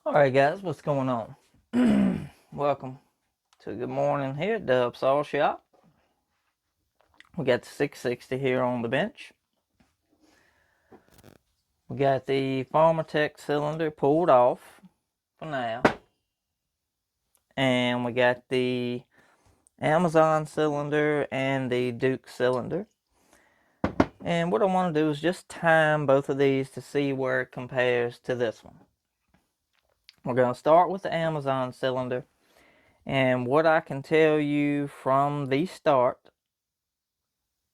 Alright guys, what's going on? Welcome to Good Morning here at Dub Saw Shop. We got the 660 here on the bench. We got the Farmertech cylinder pulled off for now. And we got the Amazon cylinder and the Duke cylinder. And what I want to do is just time both of these to see where it compares to this one. We're going to start with the Amazon cylinder. And what I can tell you from the start,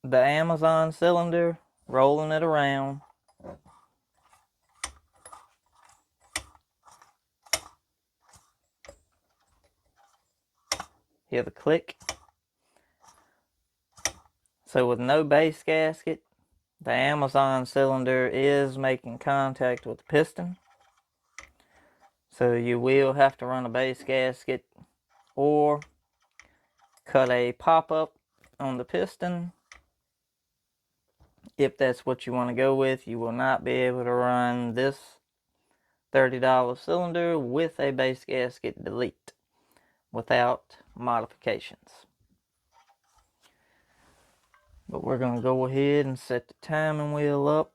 the Amazon cylinder, rolling it around, hear the click. So with no base gasket, the Amazon cylinder is making contact with the piston. So you will have to run a base gasket or cut a pop-up on the piston. If that's what you want to go with, you will not be able to run this $30 cylinder with a base gasket delete without modifications. But we're going to go ahead and set the timing wheel up.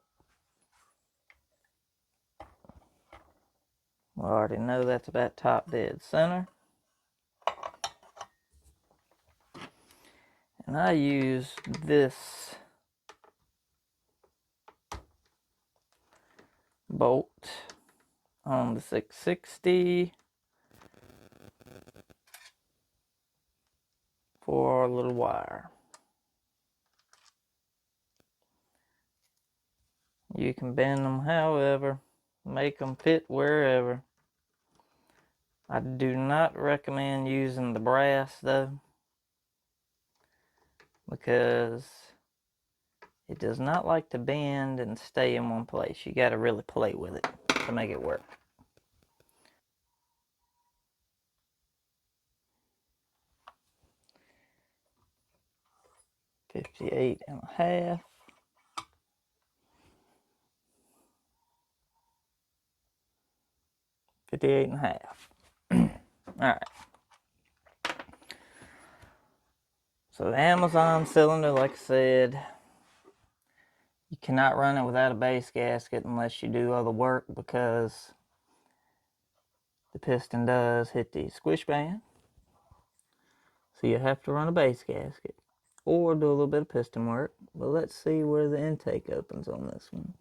We already know that's about top dead center. And I use this bolt on the 660 for a little wire. You can bend them however, make them fit wherever. I do not recommend using the brass though, because it does not like to bend and stay in one place. You got to really play with it to make it work. $58.5. 58.5. Alright. So the Amazon cylinder, like I said, you cannot run it without a base gasket unless you do other work, because the piston does hit the squish band. So you have to run a base gasket or do a little bit of piston work. But let's see where the intake opens on this one.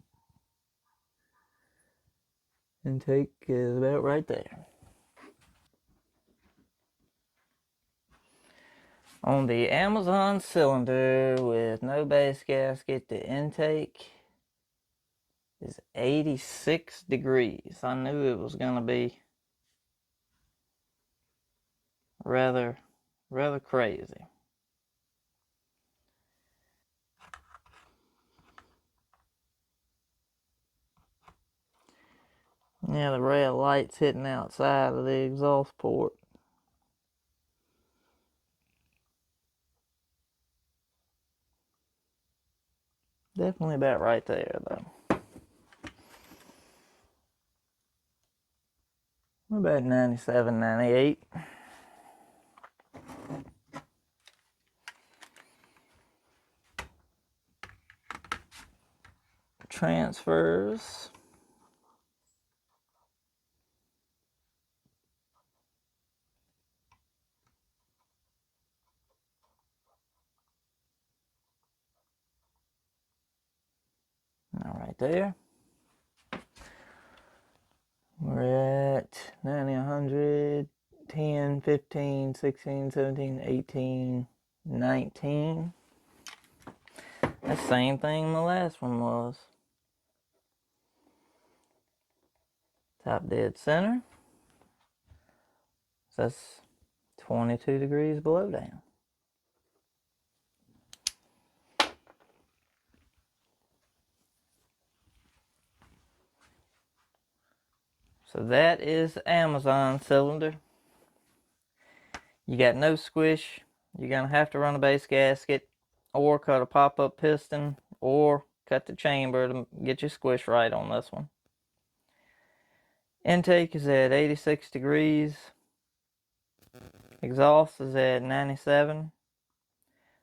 Intake is about right there. On the Amazon cylinder with no base gasket, the intake is 86 degrees. I knew it was going to be rather crazy. Yeah, the red light's hitting outside of the exhaust port. Definitely about right there, though. About 97, 98. Transfers. All right there. We're at 90, 100, 10, 15, 16, 17, 18, 19. The same thing the last one was. Top dead center. So that's 22 degrees below down. So that is the Amazon cylinder. You got no squish. You're going to have to run a base gasket or cut a pop-up piston or cut the chamber to get your squish right on this one. Intake is at 86 degrees. Exhaust is at 97.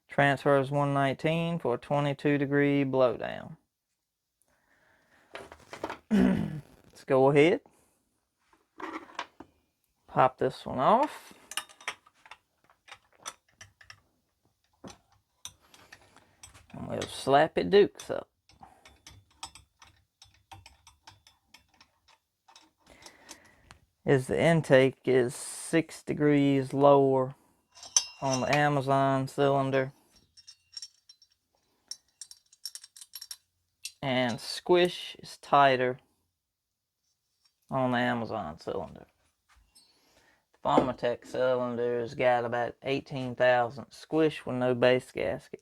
Transfer is 119 for a 22-degree blowdown. Let's go ahead. Pop this one off. And we'll slap it Dukes up. As the intake is 6 degrees lower on the Amazon cylinder, and squish is tighter on the Amazon cylinder. The Pharmatech cylinder's got about 18,000 squish with no base gasket.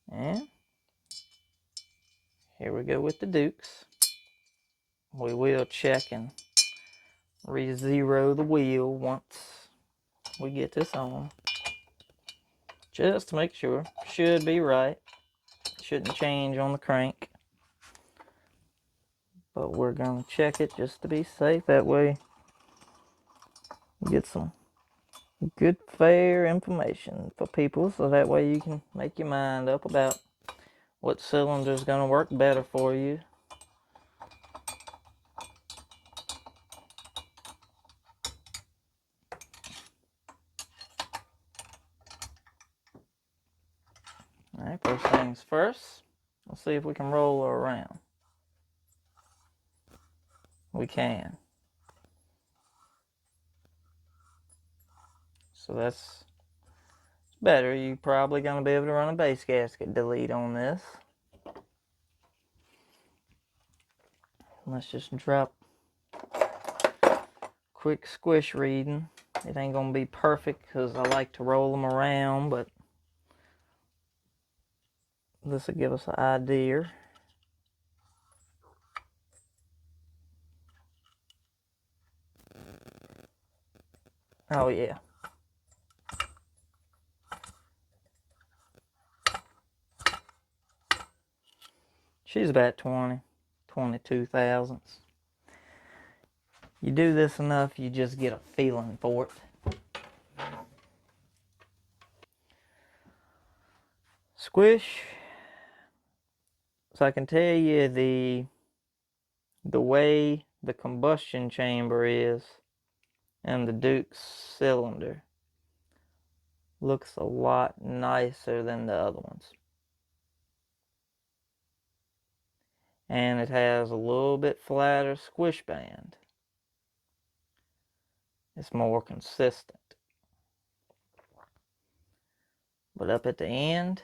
And here we go with the Dukes. We will check and re-zero the wheel once we get this on, just to make sure. Should be right. Shouldn't change on the crank, but we're gonna check it just to be safe. That way you get some good fair information for people, so that way you can make your mind up about what cylinder is gonna work better for you. Alright, first things first, let's see if we can roll her around. We can. So that's better. You're probably going to be able to run a base gasket delete on this. Let's just drop quick squish reading. It ain't going to be perfect because I like to roll them around, but this will give us an idea. Oh yeah. She's about 22 thousandths. You do this enough, you just get a feeling for it. Squish. So I can tell you the way the combustion chamber is and the Duke's cylinder looks a lot nicer than the other ones. And it has a little bit flatter squish band. It's more consistent. But up at the end,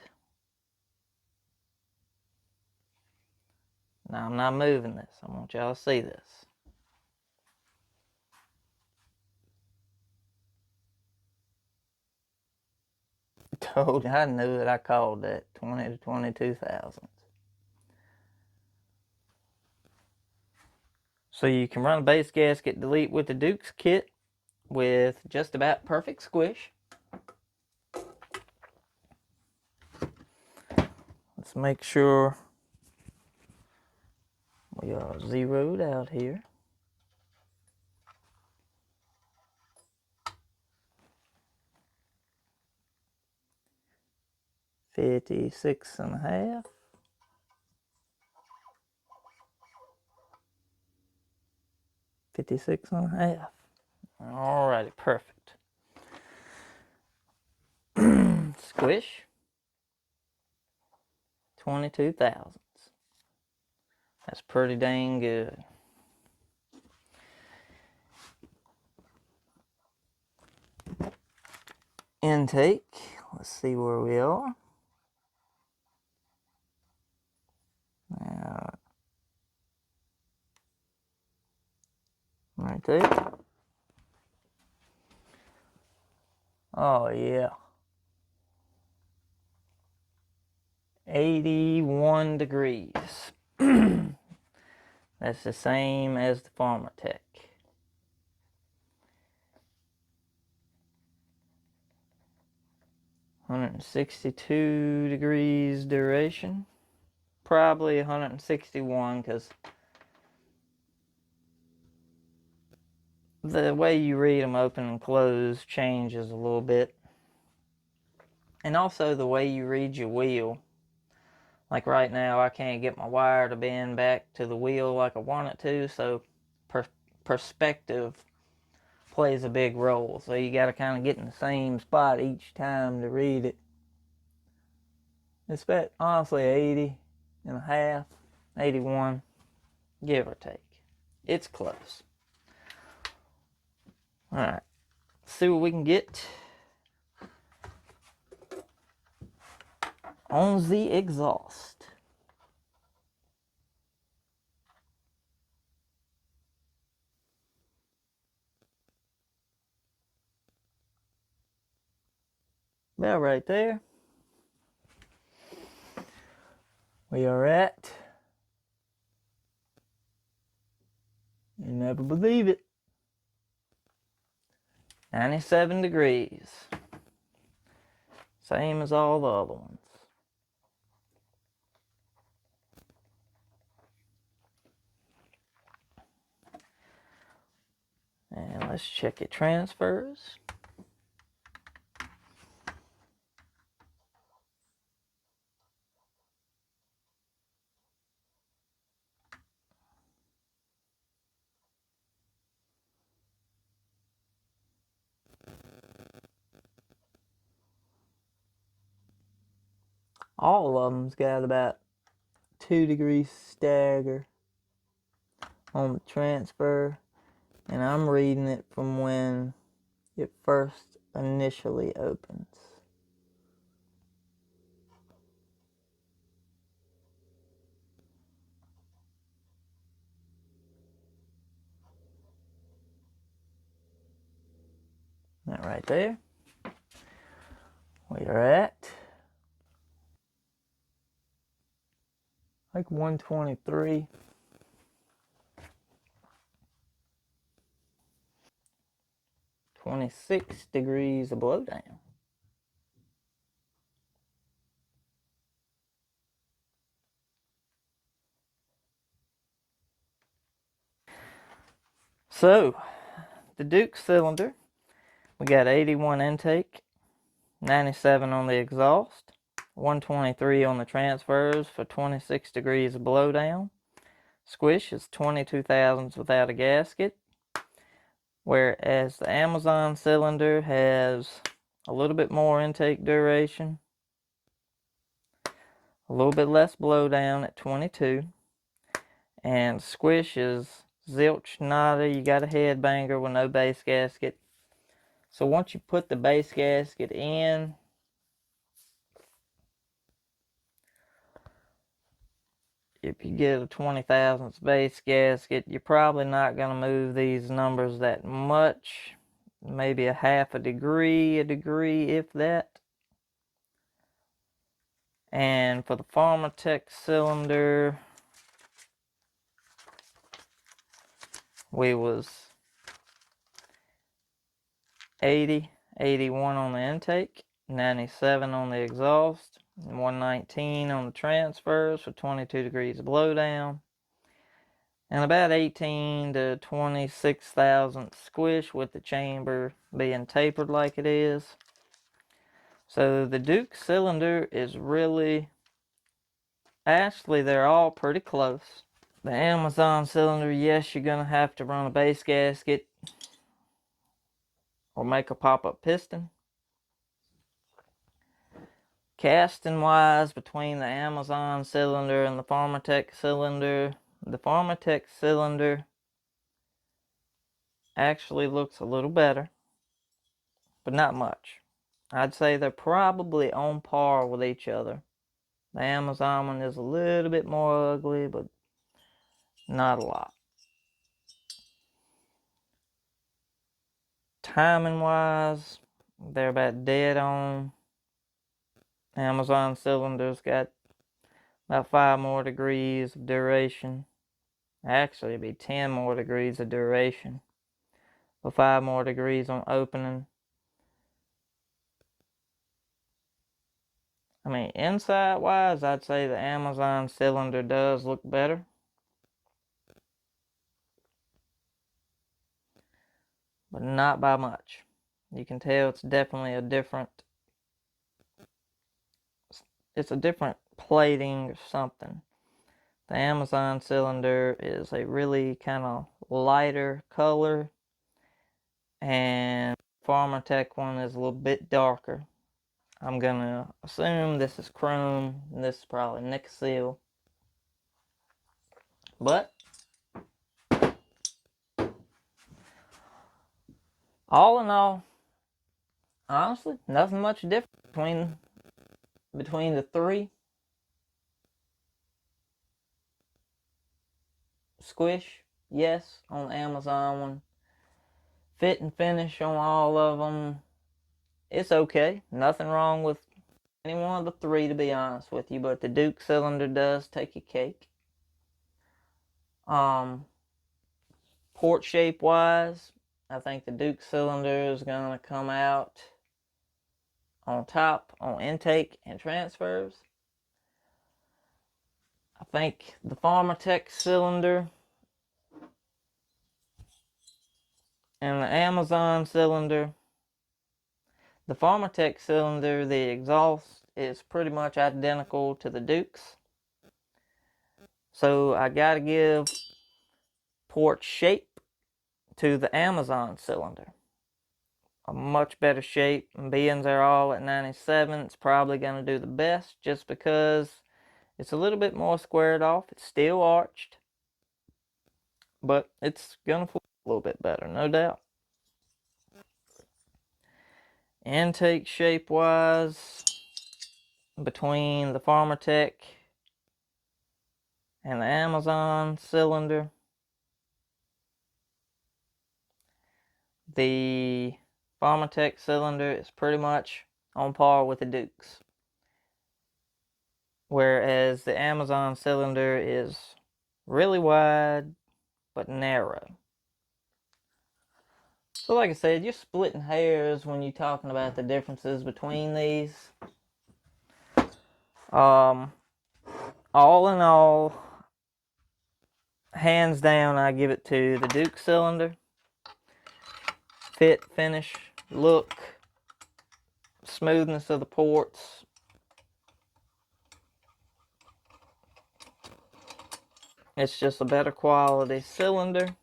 now I'm not moving this. I want y'all to see this. I knew it. I called that 20 to 22 thousandths. So you can run a base gasket delete with the Dukes kit with just about perfect squish. Let's make sure we are zeroed out here. $56.5. $56.5. Alrighty, perfect. Squish. 22 thousandths. That's pretty dang good. Intake. Let's see where we are. Right there. Oh yeah. 81 degrees. That's the same as the Pharmatech. $162 degrees duration. probably 161 because the way you read them open and close changes a little bit. And also the way you read your wheel. Like right now, I can't get my wire to bend back to the wheel like I want it to, so perspective plays a big role. So you got to kind of get in the same spot each time to read it. It's about, honestly, 80 and a half, 81, give or take. It's close. Alright, see what we can get on the exhaust. About right there. We are at, you never believe it, 97 degrees. Same as all the other ones. And let's check it transfers. All of them's got about 2 degrees stagger on the transfer, and I'm reading it from when it first initially opens. That right there. We are at like 123. $26 degrees of blowdown. So, the Duke cylinder, we got 81 intake, 97 on the exhaust, 123 on the transfers for 26 degrees of blowdown. Squish is 22 thousandths without a gasket, whereas the Amazon cylinder has a little bit more intake duration, a little bit less blowdown at 22, and Squish is zilch nada. You got a headbanger with no base gasket. So once you put the base gasket in, if you get a 20 thousandths base gasket, you're probably not going to move these numbers that much. Maybe a half a degree, if that. And for the Pharmatech cylinder, we was 80, 81 on the intake, 97 on the exhaust, and 119 on the transfers for 22 degrees of blowdown, and about 18 to 26 thousandths squish with the chamber being tapered like it is. So the Duke cylinder is really, actually they're all pretty close. The Amazon cylinder, yes, you're going to have to run a base gasket or make a pop-up piston. Casting wise, between the Amazon cylinder and the Pharmatech cylinder, the Pharmatech cylinder actually looks a little better, but not much. I'd say they're probably on par with each other. The Amazon one is a little bit more ugly, but not a lot. Timing wise, they're about dead on. Amazon cylinder's got about 5 more degrees of duration. Actually, it'd be 10 more degrees of duration. With 5 more degrees on opening. I mean, inside wise, I'd say the Amazon cylinder does look better. But not by much. You can tell it's definitely a different plating or something. The Amazon cylinder is a really kind of lighter color, and Pharmatech one is a little bit darker. I'm gonna assume this is chrome, and this is probably Nixil. But all in all, honestly, nothing much different between the three. Squish, yes, on the Amazon one. Fit and finish on all of them, it's okay. Nothing wrong with any one of the three, to be honest with you, but the Duke cylinder does take a cake. Port shape wise, I think the Duke cylinder is going to come out on top on intake and transfers. I think the Pharmatech cylinder and the Amazon cylinder, the Pharmatech cylinder, the exhaust is pretty much identical to the Duke's. So I gotta give port shape to the Amazon cylinder. A much better shape, and being they're all at 97, it's probably going to do the best just because it's a little bit more squared off. It's still arched, but it's going to flow a little bit better, no doubt. Intake shape wise, between the Pharmatech and the Amazon cylinder, the Pharmatech cylinder is pretty much on par with the Duke's, whereas the Amazon cylinder is really wide but narrow. So like I said, you're splitting hairs when you're talking about the differences between these. All in all, hands down, I give it to the Duke cylinder. Fit, finish, look, smoothness of the ports. It's just a better quality cylinder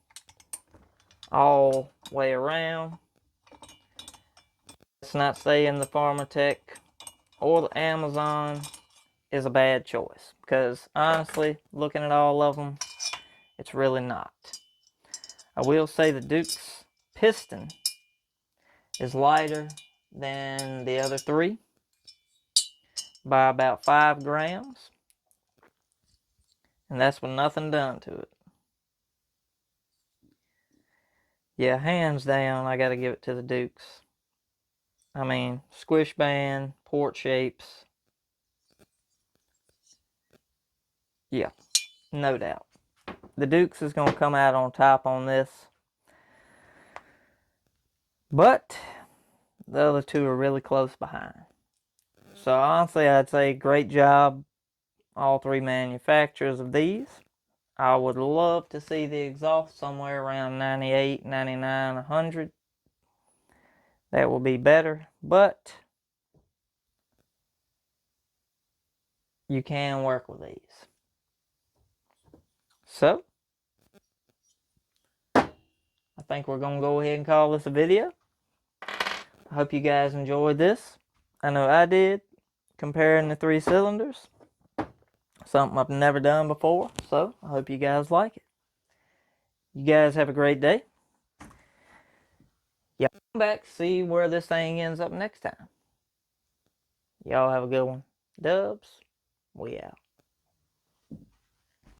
all way around. It's not saying the Pharmatech or the Amazon is a bad choice, because honestly, looking at all of them, it's really not. I will say the Duke's piston is lighter than the other three by about 5 grams, and that's with nothing done to it. Yeah, hands down, I gotta give it to the Duke's. I mean, squish band, port shapes. Yeah, no doubt. The Duke's is gonna come out on top on this. But the other two are really close behind. So honestly, I'd say great job, all three manufacturers of these. I would love to see the exhaust somewhere around 98, 99, 100. That will be better, but you can work with these. So, I think we're going to go ahead and call this a video. I hope you guys enjoyed this. I know I did, comparing the 3 cylinders. Something I've never done before, so I hope you guys like it. You guys have a great day. Y'all come back, see where this thing ends up next time. Y'all have a good one. Dubs, we out.